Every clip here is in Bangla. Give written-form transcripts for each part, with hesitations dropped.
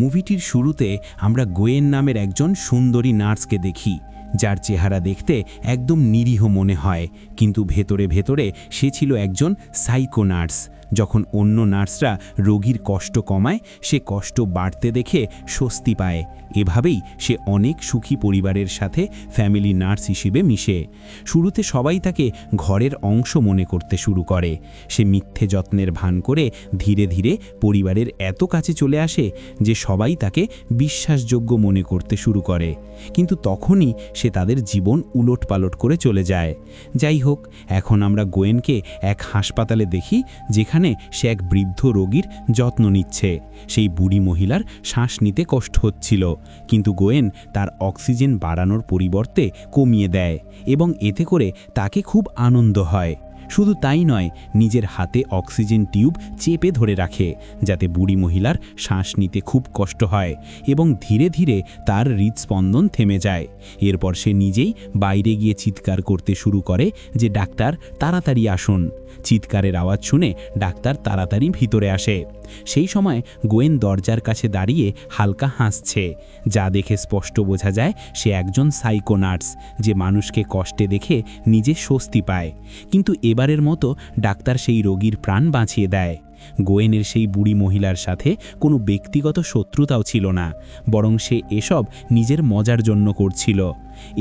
মুভিটির শুরুতে আমরা গোয়েন নামের একজন সুন্দরী নার্সকে দেখি, যার চেহারা দেখতে একদম নিরীহ মনে হয়, কিন্তু ভেতরে ভেতরে সে ছিল একজন সাইকো নার্স। যখন অন্য নার্সরা রোগীর কষ্ট কমায়, সে কষ্ট বাড়তে দেখে স্বস্তি পায়। এভাবেই সে অনেক সুখী পরিবারের সাথে ফ্যামিলি নার্স হিসেবে মিশে। শুরুতে সবাই তাকে ঘরের অংশ মনে করতে শুরু করে। সে মিথ্যে যত্নের ভান করে ধীরে ধীরে পরিবারের এত কাছে চলে আসে যে সবাই তাকে বিশ্বাসযোগ্য মনে করতে শুরু করে। কিন্তু তখনই সে তাদের জীবন উলটপালট করে চলে যায়। যাই হোক, এখন আমরা গোয়েনকে এক হাসপাতালে দেখি, যেখানে সে এক বৃদ্ধ রোগীর যত্ন নিচ্ছে। সেই বুড়ি মহিলার শ্বাস নিতে কষ্ট হচ্ছিল, কিন্তু গোয়েন তার অক্সিজেন বাড়ানোর পরিবর্তে কমিয়ে দেয় এবং এতে করে তাকে খুব আনন্দ হয়। শুধু তাই নয়, নিজের হাতে অক্সিজেন টিউব চেপে ধরে রাখে, যাতে বুড়ি মহিলার শ্বাস নিতে খুব কষ্ট হয় এবং ধীরে ধীরে তার হৃদস্পন্দন থেমে যায়। এরপর সে নিজেই বাইরে গিয়ে চিৎকার করতে শুরু করে যে, ডাক্তার তাড়াতাড়ি আসুন। চিৎকারের আওয়াজ শুনে ডাক্তার তাড়াতাড়ি ভিতরে আসে। সেই সময় গোয়েন দরজার কাছে দাঁড়িয়ে হালকা হাসছে, যা দেখে স্পষ্ট বোঝা যায় সে একজন সাইকো নার্স, যে মানুষকে কষ্টে দেখে নিজে স্বস্তি পায়। কিন্তু এবারের মতো ডাক্তার সেই রোগীর প্রাণ বাঁচিয়ে দেয়। গোয়েনের সেই বুড়ি মহিলার সাথে কোনো ব্যক্তিগত শত্রুতাও ছিল না, বরং সে এসব নিজের মজার জন্য করছিল।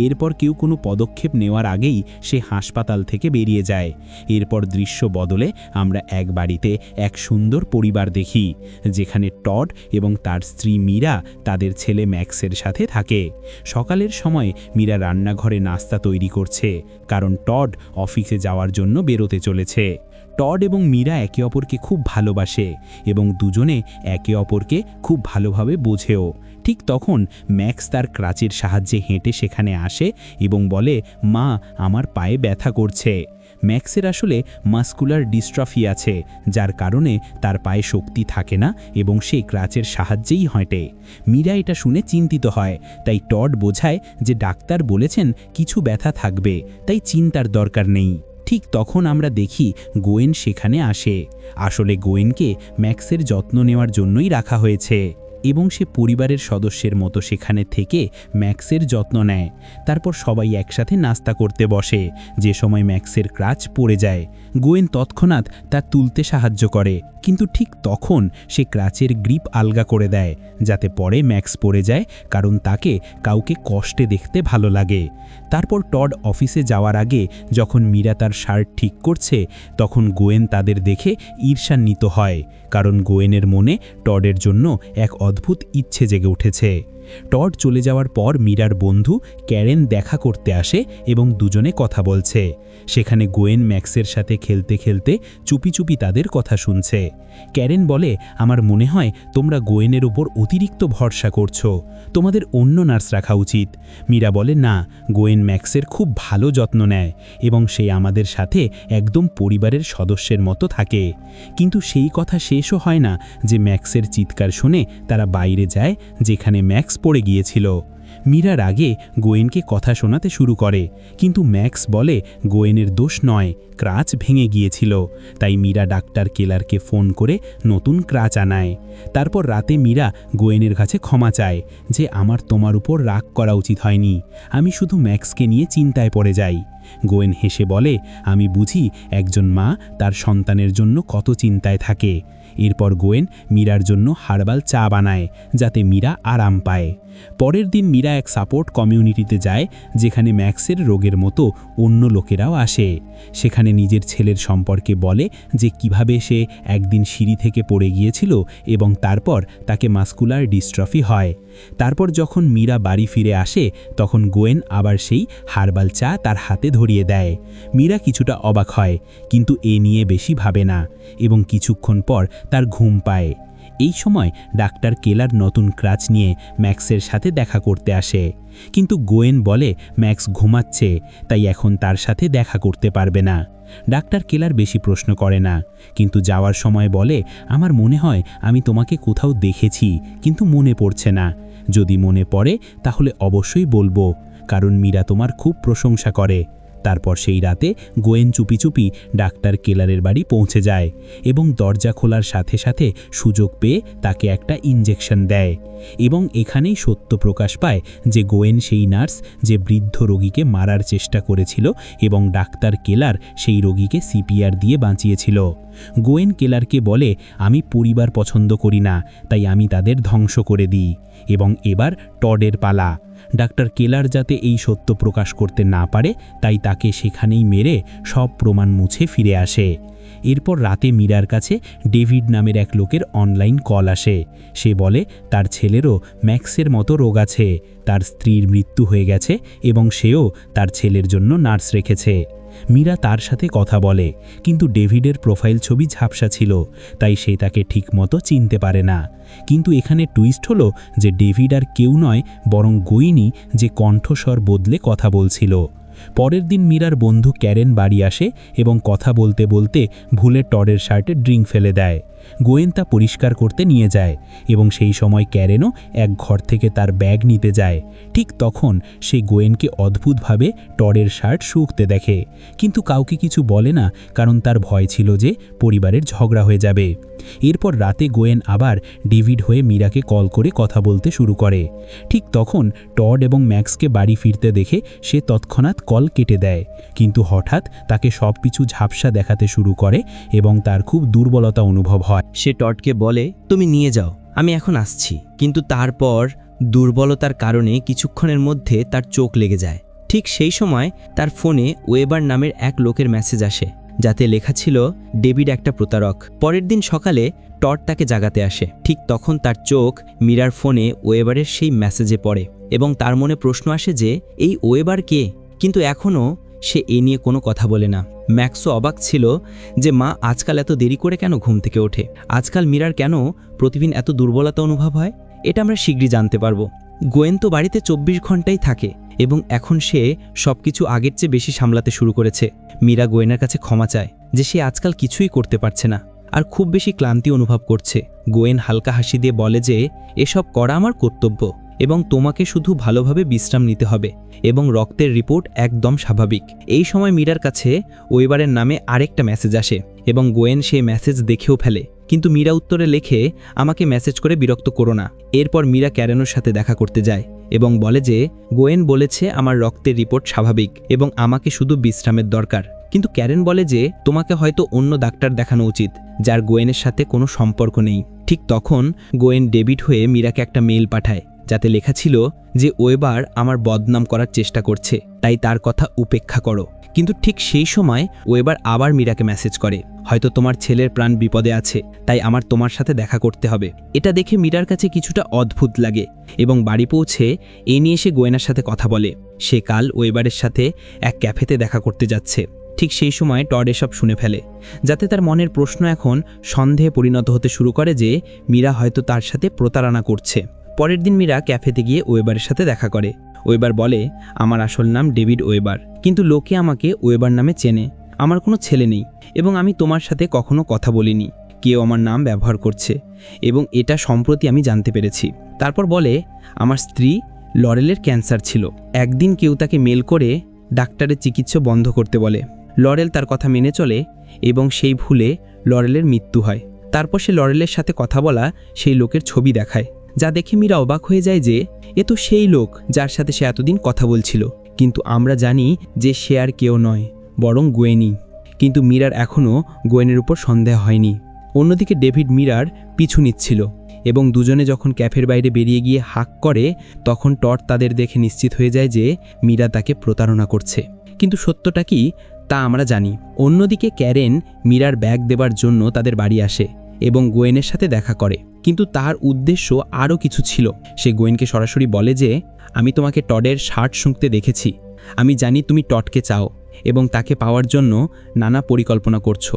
এরপর কেউ কোনো পদক্ষেপ নেওয়ার আগেই সে হাসপাতাল থেকে বেরিয়ে যায়। এরপর দৃশ্য বদলে আমরা এক বাড়িতে এক সুন্দর পরিবার দেখি, যেখানে টড এবং তার স্ত্রী মীরা তাদের ছেলে ম্যাক্সের সাথে থাকে। সকালের সময় মীরা রান্নাঘরে নাস্তা তৈরি করছে, কারণ টড অফিসে যাওয়ার জন্য বেরোতে চলেছে। টড এবং মীরা একে অপরকে খুব ভালোবাসে এবং দুজনে একে অপরকে খুব ভালোভাবে বোঝেও। ঠিক তখন ম্যাক্স তার ক্রাচের সাহায্যে হেঁটে সেখানে আসে এবং বলে, মা, আমার পায়ে ব্যথা করছে। ম্যাক্সের আসলে মাসকুলার ডিস্ট্রফি আছে, যার কারণে তার পায়ে শক্তি থাকে না এবং সে ক্রাচের সাহায্যেই হাঁটে। মীরা এটা শুনে চিন্তিত হয়, তাই টড বোঝায় যে ডাক্তার বলেছেন কিছু ব্যথা থাকবে, তাই চিন্তার দরকার নেই। ঠিক তখন আমরা দেখি গোয়েন সেখানে আসে। আসলে গোয়েনকে ম্যাক্সের যত্ন নেওয়ার জন্যই রাখা হয়েছে এবং সে পরিবারের সদস্যের মতো সেখানে থেকে ম্যাক্সের যত্ন নেয়। তারপর সবাই একসাথে নাস্তা করতে বসে। যে সময় ম্যাক্সের ক্রাচ পড়ে যায়, গোয়েন তৎক্ষণাৎ তা তুলতে সাহায্য করে, কিন্তু ঠিক তখন সে ক্রাচের গ্রিপ আলগা করে দেয়, যাতে পরে ম্যাক্স পড়ে যায়, কারণ তাকে কাউকে কষ্টে দেখতে ভালো লাগে। তারপর টড অফিসে যাওয়ার আগে যখন মীরা তার শার্ট ঠিক করছে, তখন গোয়েন তাদের দেখে ঈর্ষান্বিত হয়, কারণ গোয়েনের মনে টডের জন্য এক অদ্ভুত ইচ্ছে জেগে উঠেছে। টড চলে যাওয়ার পর মীরার বন্ধু ক্যারেন দেখা করতে আসে এবং দুজনে কথা বলছে। সেখানে গোয়েন ম্যাক্সের সাথে খেলতে খেলতে চুপি চুপি তাদের কথা শুনছে। ক্যারেন বলে, আমার মনে হয় তোমরা গোয়েনের উপর অতিরিক্ত ভরসা করছো, তোমাদের অন্য নার্স রাখা উচিত। মীরা বলে, না, গোয়েন ম্যাক্সের খুব ভালো যত্ন নেয় এবং সে আমাদের সাথে একদম পরিবারের সদস্যের মতো থাকে। কিন্তু সেই কথা শেষও হয় না যে ম্যাক্সের চিৎকার শুনে তারা বাইরে যায়, যেখানে ম্যাক্স পড়ে গিয়েছিল। মীরার আগে গোয়েনকে কথা শোনাতে শুরু করে, কিন্তু ম্যাক্স বলে গোয়েনের দোষ নয়, ক্রাচ ভেঙে গিয়েছিল। তাই মীরা ডাক্তার কেলারকে ফোন করে নতুন ক্রাচ আনায়। তারপর রাতে মীরা গোয়েনের কাছে ক্ষমা চায় যে, আমার তোমার উপর রাগ করা উচিত হয়নি, আমি শুধু ম্যাক্সকে নিয়ে চিন্তায় পড়ে যাই। গোয়েন হেসে বলে, আমি বুঝি একজন মা তার সন্তানের জন্য কত চিন্তায় থাকে। এরপর গোয়েন মীরার জন্য হার্বাল চা বানায়, যাতে মীরা আরাম পায়। পরের দিন মীরা এক সাপোর্ট কমিউনিটিতে যায়, যেখানে ম্যাক্সের রোগের মতো অন্য লোকেরাও আসে। সেখানে নিজের ছেলের সম্পর্কে বলে যে কিভাবে সে একদিন সিঁড়ি থেকে পড়ে গিয়েছিল এবং তারপর তাকে মাসকুলার ডিস্ট্রফি হয়। তারপর যখন মীরা বাড়ি ফিরে আসে, তখন গোয়েন আবার সেই হার্বাল চা তার হাতে ধরিয়ে দেয়। মীরা কিছুটা অবাক হয়, কিন্তু এ নিয়ে বেশি ভাবে না এবং কিছুক্ষণ পর তার ঘুম পায়। এই সময় ডাক্তার কেলার নতুন ক্রাচ নিয়ে ম্যাক্সের সাথে দেখা করতে আসে, কিন্তু গোয়েন বলে ম্যাক্স ঘুমাচ্ছে, তাই এখন তার সাথে দেখা করতে পারবে না। ডাক্তার কেলার বেশি প্রশ্ন করে না, কিন্তু যাওয়ার সময় বলে, আমার মনে হয় আমি তোমাকে কোথাও দেখেছি, কিন্তু মনে পড়ছে না। যদি মনে পড়ে তাহলে অবশ্যই বলবো, কারণ মীরা তোমার খুব প্রশংসা করে। তারপর সেই রাতে গোয়েন চুপি চুপি ডাক্তার কেলারের বাড়ি পৌঁছে যায় এবং দরজা খোলার সাথে সাথে সুযোগ পেয়ে তাকে একটা ইনজেকশন দেয়। এবং এখানেই সত্য প্রকাশ পায় যে গোয়েন সেই নার্স যে বৃদ্ধ রোগীকে মারার চেষ্টা করেছিল এবং ডাক্তার কেলার সেই রোগীকে সিপিআর দিয়ে বাঁচিয়েছিল। গোয়েন কেলারকে বলে, আমি পরিবার পছন্দ করি না, তাই আমি তাদের ধ্বংস করে দিই। এবং এবার টডের পালা। ডাক্তার কেলার যাতে এই সত্য প্রকাশ করতে না পারে তাই তাকে সেখানেই মেরে সব প্রমাণ মুছে ফিরে আসে। এরপর রাতে মীরার কাছে ডেভিড নামের এক লোকের অনলাইন কল আসে। সে বলে তার ছেলেরও ম্যাক্সের মতো রোগ আছে, তার স্ত্রীর মৃত্যু হয়ে গেছে এবং সেও তার ছেলের জন্য নার্স রেখেছে। মীরা তার সাথে কথা বলে, কিন্তু ডেভিডের প্রোফাইল ছবি ঝাপসা ছিল, তাই সে তাকে ঠিকমতো চিনতে পারে না। কিন্তু এখানে টুইস্ট হলো যে ডেভিড আর কেউ নয় বরং গোয়েনই, যে কণ্ঠস্বর বদলে কথা বলছিল। পরের দিন মীরার বন্ধু ক্যারেন বাড়ি আসে এবং কথা বলতে বলতে ভুলে টডের শার্টে ড্রিঙ্ক ফেলে দেয়। গোয়েন তা পরিষ্কার করতে নিয়ে যায় এবং সেই সময় ক্যারেনও এক ঘর থেকে তার ব্যাগ নিতে যায়। ঠিক তখন সে গোয়েনকে অদ্ভুতভাবে টডের শার্ট শুকতে দেখে, কিন্তু কাউকে কিছু বলে না, কারণ তার ভয় ছিল যে পরিবারের ঝগড়া হয়ে যাবে। এরপর রাতে গোয়েন আবার ডেভিড হয়ে মীরাকে কল করে কথা বলতে শুরু করে। ঠিক তখন টড এবং ম্যাক্সকে বাড়ি ফিরতে দেখে সে তৎক্ষণাৎ কল কেটে দেয়, কিন্তু হঠাৎ তাকে সব কিছু ঝাপসা দেখাতে শুরু করে এবং তার খুব দুর্বলতা অনুভব হয়। সে টডকে বলে, তুমি নিয়ে যাও, আমি এখন আসছি। কিন্তু তারপর দুর্বলতার কারণে কিছুক্ষণের মধ্যে তার চোখ লেগে যায়। ঠিক সেই সময় তার ফোনে ওয়েবার নামের এক লোকের মেসেজ আসে, যাতে লেখা ছিল ডেভিড একটা প্রতারক। পরের দিন সকালে টড তাকে জাগাতে আসে। ঠিক তখন তার চোখ মীরার ফোনে ওয়েবারের সেই মেসেজে পড়ে এবং তার মনে প্রশ্ন আসে যে এই ওয়েবার কে, কিন্তু এখনও সে এ নিয়ে কোনো কথা বলে না। ম্যাক্সও অবাক ছিল যে মা আজকাল এত দেরি করে কেন ঘুম থেকে ওঠে, আজকাল মীরার কেন প্রতিদিন এত দুর্বলতা অনুভব হয়, এটা আমরা শীঘ্রই জানতে পারবো। গোয়েন তো বাড়িতে 24 ঘন্টাই থাকে এবং এখন সে সবকিছু আগের চেয়ে বেশি সামলাতে শুরু করেছে। মীরা গোয়েনের কাছে ক্ষমা চায় যে সে আজকাল কিছুই করতে পারছে না আর খুব বেশি ক্লান্তি অনুভব করছে। গোয়েন হালকা হাসি দিয়ে বলে যে এসব করা আমার কর্তব্য এবং তোমাকে শুধু ভালোভাবে বিশ্রাম নিতে হবে এবং রক্তের রিপোর্ট একদম স্বাভাবিক। এই সময় মীরার কাছে ওয়েবারের নামে আরেকটা মেসেজ আসে এবং গোয়েন সেই মেসেজ দেখেও ফেলে, কিন্তু মীরা উত্তরে লেখে, আমাকে মেসেজ করে বিরক্ত করো না। এরপর মীরা ক্যারেনের সাথে দেখা করতে যায় এবং বলে যে গোয়েন বলেছে আমার রক্তের রিপোর্ট স্বাভাবিক এবং আমাকে শুধু বিশ্রামের দরকার। কিন্তু ক্যারেন বলে যে তোমাকে হয়তো অন্য ডাক্তার দেখানো উচিত যার গোয়েনের সাথে কোনো সম্পর্ক নেই। ঠিক তখন গোয়েন ডেভিড হয়ে মীরাকে একটা মেইল পাঠায়, যাতে লেখা ছিল যে ওয়েবার আমার বদনাম করার চেষ্টা করছে, তাই তার কথা উপেক্ষা করো। কিন্তু ঠিক সেই সময় ওয়েবার আবার মীরাকে মেসেজ করে, হয়তো তোমার ছেলের প্রাণ বিপদে আছে, তাই আমার তোমার সাথে দেখা করতে হবে। এটা দেখে মীরার কাছে কিছুটা অদ্ভুত লাগে এবং বাড়ি পৌঁছে এ নিয়ে সে গোয়েনার সাথে কথা বলে। সে কাল ওয়েবারের সাথে এক ক্যাফেতে দেখা করতে যাচ্ছে। ঠিক সেই সময় টড এসব শুনে ফেলে, যাতে তার মনের প্রশ্ন এখন সন্দেহে পরিণত হতে শুরু করে যে মীরা হয়তো তার সাথে প্রতারণা করছে। পরের দিন মীরা ক্যাফেতে গিয়ে ওয়েবারের সাথে দেখা করে। ওয়েবার বলে, আমার আসল নাম ডেভিড ওয়েবার, কিন্তু লোকে আমাকে ওয়েবার নামে চেনে। আমার কোনো ছেলে নেই এবং আমি তোমার সাথে কখনো কথা বলিনি। কেউ আমার নাম ব্যবহার করছে এবং এটা সম্প্রতি আমি জানতে পেরেছি। তারপর বলে, আমার স্ত্রী লরেলের ক্যান্সার ছিল। একদিন কেউ তাকে মেল করে ডাক্তারের চিকিৎসা বন্ধ করতে বলে। লরেল তার কথা মেনে চলে এবং সেই ভুলে লরেলের মৃত্যু হয়। তারপর সে লরেলের সাথে কথা বলা সেই লোকের ছবি দেখায়, যা দেখে মীরা অবাক হয়ে যায় যে এ তো সেই লোক যার সাথে সে এতদিন কথা বলছিল। কিন্তু আমরা জানি যে সে আর কেউ নয় বরং গোয়েনই। কিন্তু মীরার এখনও গোয়েনের উপর সন্দেহ হয়নি। অন্যদিকে ডেভিড মীরার পিছু নিচ্ছিল এবং দুজনে যখন ক্যাফের বাইরে বেরিয়ে গিয়ে হাঁক করে, তখন টড তাদের দেখে নিশ্চিত হয়ে যায় যে মীরা তাকে প্রতারণা করছে। কিন্তু সত্যটা কি তা আমরা জানি। অন্যদিকে ক্যারেন মীরার ব্যাগ দেবার জন্য তাদের বাড়ি আসে এবং গোয়েনের সাথে দেখা করে, কিন্তু তার উদ্দেশ্য আরও কিছু ছিল। সে গোয়েনকে সরাসরি বলে যে আমি তোমাকে টডের শার্ট শুঁকতে দেখেছি, আমি জানি তুমি টডকে চাও এবং তাকে পাওয়ার জন্য নানা পরিকল্পনা করছো,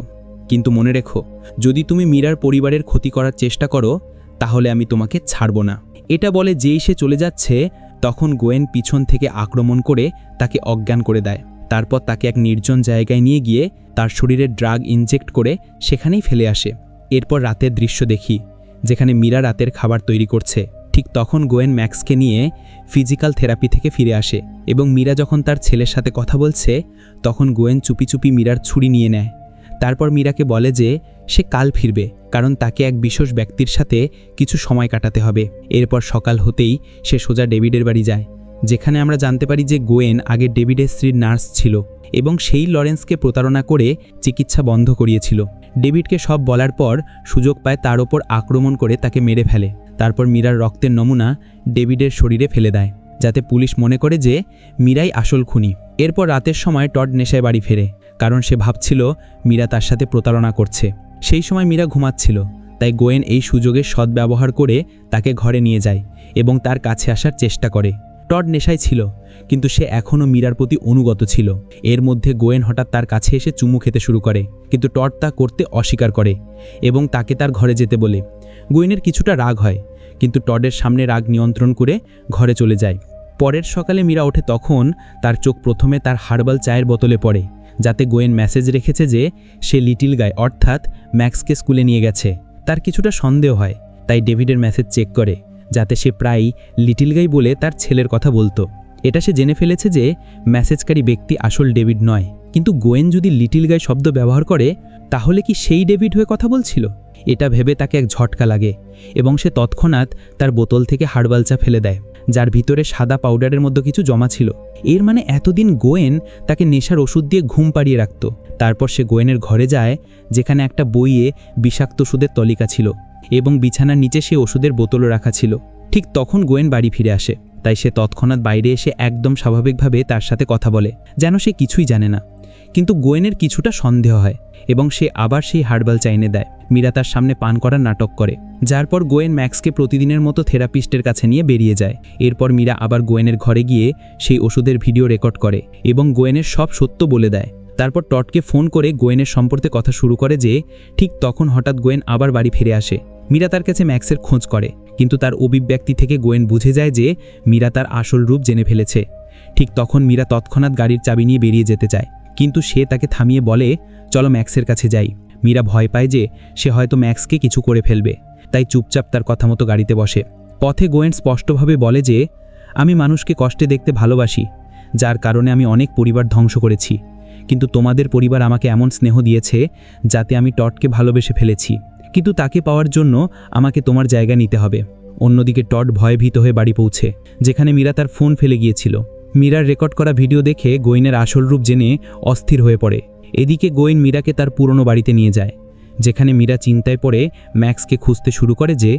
কিন্তু মনে রেখো যদি তুমি মীরার পরিবারের ক্ষতি করার চেষ্টা করো তাহলে আমি তোমাকে ছাড়ব না। এটা বলে যেই সে চলে যাচ্ছে, তখন গোয়েন পিছন থেকে আক্রমণ করে তাকে অজ্ঞান করে দেয়। তারপর তাকে এক নির্জন জায়গায় নিয়ে গিয়ে তার শরীরে ড্রাগ ইনজেক্ট করে সেখানেই ফেলে আসে। এরপর রাতের দৃশ্য দেখি, যেখানে মীরা রাতের খাবার তৈরি করছে। ঠিক তখন গোয়েন ম্যাক্সকে নিয়ে ফিজিক্যাল থেরাপি থেকে ফিরে আসে এবং মীরা যখন তার ছেলের সাথে কথা বলছে তখন গোয়েন চুপি চুপি মীরার ছুরি নিয়ে নেয়। তারপর মীরাকে বলে যে সে কাল ফিরবে, কারণ তাকে এক বিশেষ ব্যক্তির সাথে কিছু সময় কাটাতে হবে। এরপর সকাল হতেই সে সোজা ডেভিডের বাড়ি যায়, যেখানে আমরা জানতে পারি যে গোয়েন আগে ডেভিডের স্ত্রীর নার্স ছিল এবং সেই লরেন্সকে প্রতারণা করে চিকিৎসা বন্ধ করিয়েছিল। ডেভিডকে সব বলার পর সুযোগ পায় তার ওপর আক্রমণ করে তাকে মেরে ফেলে। তারপর মীরার রক্তের নমুনা ডেভিডের শরীরে ফেলে দেয়, যাতে পুলিশ মনে করে যে মীরাই আসল খুনি। এরপর রাতের সময় টড নেশায় বাড়ি ফেরে, কারণ সে ভাবছিল মীরা তার সাথে প্রতারণা করছে। সেই সময় মীরা ঘুমাচ্ছিল, তাই গোয়েন এই সুযোগের সদ্ব্যবহার করে তাকে ঘরে নিয়ে যায় এবং তার কাছে আসার চেষ্টা করে। টড নেশায় ছিল, কিন্তু সে এখনও মীরার প্রতি অনুগত ছিল। এর মধ্যে গোয়েন হঠাৎ তার কাছে এসে চুমু খেতে শুরু করে, কিন্তু টড তা করতে অস্বীকার করে এবং তাকে তার ঘরে যেতে বলে। গোয়েনের কিছুটা রাগ হয়, কিন্তু টডের সামনে রাগ নিয়ন্ত্রণ করে ঘরে চলে যায়। পরের সকালে মীরা ওঠে, তখন তার চোখ প্রথমে তার হার্বাল চায়ের বোতলে পড়ে, যাতে গোয়েন মেসেজ রেখেছে যে সে লিটিল গাই অর্থাৎ ম্যাক্সকে স্কুলে নিয়ে গেছে। তার কিছুটা সন্দেহ হয়, তাই ডেভিডের মেসেজ চেক করে, যাতে সে প্রায়ই লিটিল গাই বলে তার ছেলের কথা বলতো। এটা সে জেনে ফেলেছে যে মেসেজকারী ব্যক্তি আসল ডেভিড নয়। কিন্তু গোয়েন যদি লিটিল গাই শব্দ ব্যবহার করে, তাহলে কি সেই ডেভিড হয়ে কথা বলছিল? এটা ভেবে তাকে এক ঝটকা লাগে এবং সে তৎক্ষণাৎ তার বোতল থেকে হার্বাল চা ফেলে দেয়, যার ভিতরে সাদা পাউডারের মধ্যে কিছু জমা ছিল। এর মানে এতদিন গোয়েন তাকে নেশার ওষুধ দিয়ে ঘুম পাড়িয়ে রাখত। তারপর সে গোয়েনের ঘরে যায়, যেখানে একটা বইয়ে বিষাক্ত ওষুধের তালিকা ছিল এবং বিছানার নিচে সে ওষুধের বোতলও রাখা ছিল। ঠিক তখন গোয়েন বাড়ি ফিরে আসে, তাই সে তৎক্ষণাৎ বাইরে এসে একদম স্বাভাবিকভাবে তার সাথে কথা বলে, যেন সে কিছুই জানে না। কিন্তু গোয়েনের কিছুটা সন্দেহ হয় এবং সে আবার সেই হার্বাল চা এনে দেয়। মীরা তার সামনে পান করার নাটক করে, যার পর গোয়েন ম্যাক্সকে প্রতিদিনের মতো থেরাপিস্টের কাছে নিয়ে বেরিয়ে যায়। এরপর মীরা আবার গোয়েনের ঘরে গিয়ে সেই ওষুধের ভিডিও রেকর্ড করে এবং গোয়েনের সব সত্য বলে দেয়। তারপর টডকে ফোন করে গোয়েনের সম্পর্কে কথা শুরু করে যে ঠিক তখন হঠাৎ গোয়েন আবার বাড়ি ফিরে আসে। মীরা তার কাছে ম্যাক্সের খোঁজ করে, কিন্তু তার অভিব্যক্তি থেকে গোয়েন বুঝে যায় যে মীরা তার আসল রূপ জেনে ফেলেছে। ঠিক তখন মীরা তৎক্ষণাৎ গাড়ির চাবি নিয়ে বেরিয়ে যেতে চায়, কিন্তু সে তাকে থামিয়ে বলে, চলো ম্যাক্সের কাছে যাই। মীরা ভয় পায় যে সে হয়তো ম্যাক্সকে কিছু করে ফেলবে, তাই চুপচাপ তার কথা মতো গাড়িতে বসে। পথে গোয়েন স্পষ্টভাবে বলে যে আমি মানুষকে কষ্টে দেখতে ভালোবাসি, যার কারণে আমি অনেক পরিবার ধ্বংস করেছি, কিন্তু তোমাদের পরিবার আমাকে এমন স্নেহ দিয়েছে যাতে আমি টডকে ভালোবেসে ফেলেছি, কিন্তু তাকে পাওয়ার জন্য আমাকে তোমার জায়গা নিতে হবে। অন্যদিকে টড ভয়ভীত হয়ে বাড়ি পৌঁছে, যেখানে মীরা তার ফোন ফেলে গিয়েছিল। মীরার রেকর্ড করা ভিডিও দেখে গোয়েনের আসল রূপ জেনে অস্থির হয়ে পড়ে। এদিকে গোয়েন মীরাকে তার পুরনো বাড়িতে নিয়ে যায়, যেখানে মীরা চিন্তায় পড়ে ম্যাক্সকে খুঁজতে শুরু করে যে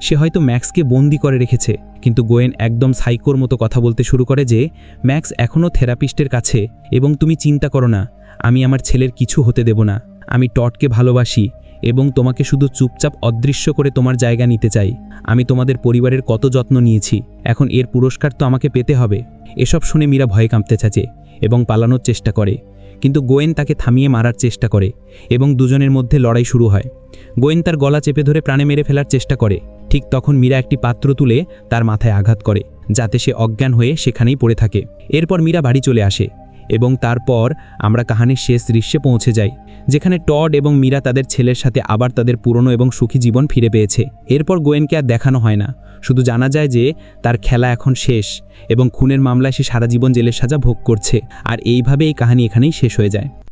সে হয়তো ম্যাক্সকে বন্দি করে রেখেছে। কিন্তু গোয়েন একদম সাইকোর মতো কথা বলতে শুরু করে যে ম্যাক্স এখনও থেরাপিস্টের কাছে এবং তুমি চিন্তা করো না, আমি আমার ছেলের কিছু হতে দেব না। আমি টডকে ভালোবাসি এবং তোমাকে শুধু চুপচাপ অদৃশ্য করে তোমার জায়গা নিতে চাই। আমি তোমাদের পরিবারের কত যত্ন নিয়েছি, এখন এর পুরস্কার তো আমাকে পেতে হবে। এসব শুনে মীরা ভয়ে কাঁপতে থাকে এবং পালানোর চেষ্টা করে, কিন্তু গোয়েন তাকে থামিয়ে মারার চেষ্টা করে এবং দুজনের মধ্যে লড়াই শুরু হয়। গোয়েন তার গলা চেপে ধরে প্রাণে মেরে ফেলার চেষ্টা করে। ঠিক তখন মীরা একটি পাত্র তুলে তার মাথায় আঘাত করে, যাতে সে অজ্ঞান হয়ে সেখানেই পড়ে থাকে। এরপর মীরা বাড়ি চলে আসে এবং তারপর আমরা কাহিনীর শেষ দৃশ্যে পৌঁছে যাই, যেখানে টড এবং মীরা তাদের ছেলের সাথে আবার তাদের পুরনো এবং সুখী জীবন ফিরে পেয়েছে। এরপর গোয়েনকে আর দেখানো হয় না, শুধু জানা যায় যে তার খেলা এখন শেষ এবং খুনের মামলায় সে সারা জীবন জেলের সাজা ভোগ করছে। আর এইভাবে এই কাহিনী এখানেই শেষ হয়ে যায়।